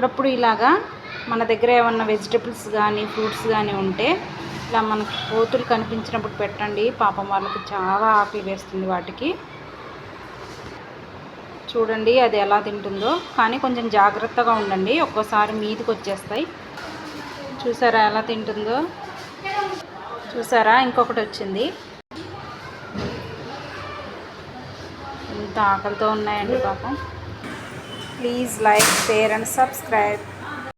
అప్పుడప్పుడు ఇలాగా మన దగ్గర ఏమన్నా వెజిటబుల్స్ కానీ ఫ్రూట్స్ కానీ ఉంటే ఇలా మనకి కోతులు కనిపించినప్పుడు పెట్టండి. పాపం వాళ్ళకి చాలా ఆకలి వేస్తుంది వాటికి. చూడండి అది ఎలా తింటుందో, కానీ కొంచెం జాగ్రత్తగా ఉండండి, ఒక్కోసారి మీదకి వచ్చేస్తాయి. చూసారా ఎలా తింటుందో? చూసారా ఇంకొకటి వచ్చింది. ఎంత ఆకలితో ఉన్నాయండి పాపం. Please like, share and subscribe.